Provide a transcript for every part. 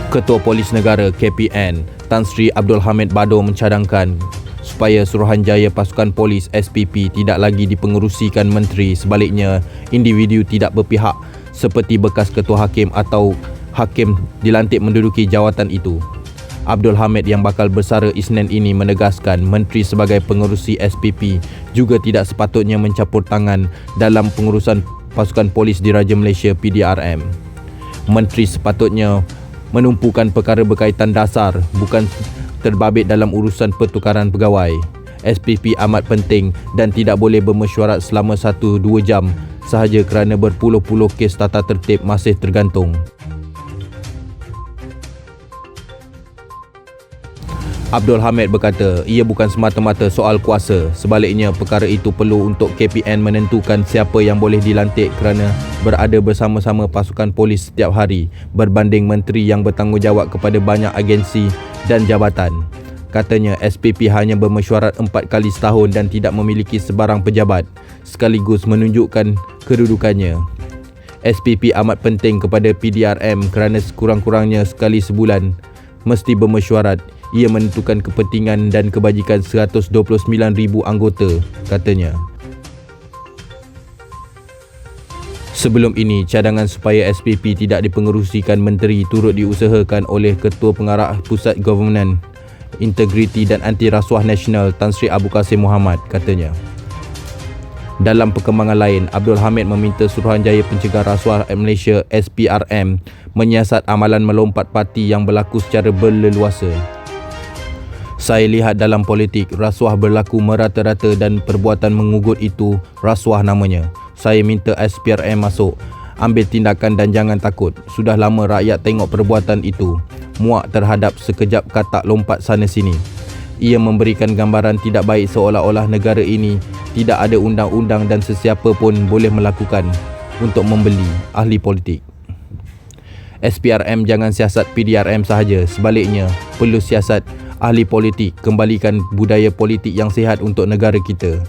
Ketua Polis Negara KPN Tan Sri Abdul Hamid Bado mencadangkan supaya Suruhanjaya Pasukan Polis SPP tidak lagi dipengerusikan menteri, sebaliknya individu tidak berpihak seperti bekas ketua hakim atau hakim dilantik menduduki jawatan itu. Abdul Hamid yang bakal bersara Isnin ini menegaskan menteri sebagai pengerusi SPP juga tidak sepatutnya mencampur tangan dalam pengurusan pasukan polis diraja Malaysia PDRM. Menteri sepatutnya menumpukan perkara berkaitan dasar, bukan terbabit dalam urusan pertukaran pegawai. SPP amat penting dan tidak boleh bermesyuarat selama 1-2 jam sahaja kerana berpuluh-puluh kes tata tertib masih tergantung. Abdul Hamid berkata, ia bukan semata-mata soal kuasa. Sebaliknya, perkara itu perlu untuk KPN menentukan siapa yang boleh dilantik kerana berada bersama-sama pasukan polis setiap hari berbanding menteri yang bertanggungjawab kepada banyak agensi dan jabatan. Katanya, SPP hanya bermesyuarat 4 kali setahun dan tidak memiliki sebarang pejabat, sekaligus menunjukkan kedudukannya. SPP amat penting kepada PDRM kerana sekurang-kurangnya sekali sebulan mesti bermesyuarat. Ia menentukan kepentingan dan kebajikan 129,000 anggota, katanya. Sebelum ini, cadangan supaya SPP tidak dipengerusikan menteri turut diusahakan oleh Ketua Pengarah Pusat Governance, Integriti dan Anti Rasuah Nasional Tan Sri Abu Qasim Muhammad, katanya. Dalam perkembangan lain, Abdul Hamid meminta Suruhanjaya Pencegah Rasuah Malaysia SPRM menyiasat amalan melompat parti yang berlaku secara berleluasa. Saya lihat dalam politik, rasuah berlaku merata-rata dan perbuatan mengugut itu rasuah namanya. Saya minta SPRM masuk, ambil tindakan dan jangan takut. Sudah lama rakyat tengok perbuatan itu, muak terhadap sekejap katak lompat sana sini. Ia memberikan gambaran tidak baik seolah-olah negara ini tidak ada undang-undang dan sesiapa pun boleh melakukan untuk membeli ahli politik. SPRM jangan siasat PDRM sahaja, sebaliknya perlu siasat ahli politik, kembalikan budaya politik yang sihat untuk negara kita.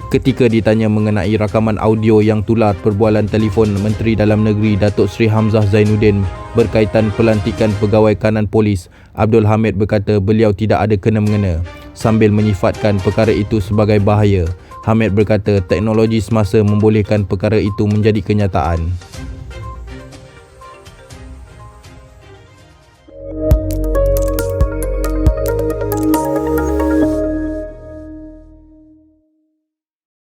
Ketika ditanya mengenai rakaman audio yang tular perbualan telefon Menteri Dalam Negeri Datuk Seri Hamzah Zainuddin berkaitan pelantikan pegawai kanan polis, Abdul Hamid berkata beliau tidak ada kena-mengena sambil menyifatkan perkara itu sebagai bahaya. Hamid berkata teknologi semasa membolehkan perkara itu menjadi kenyataan.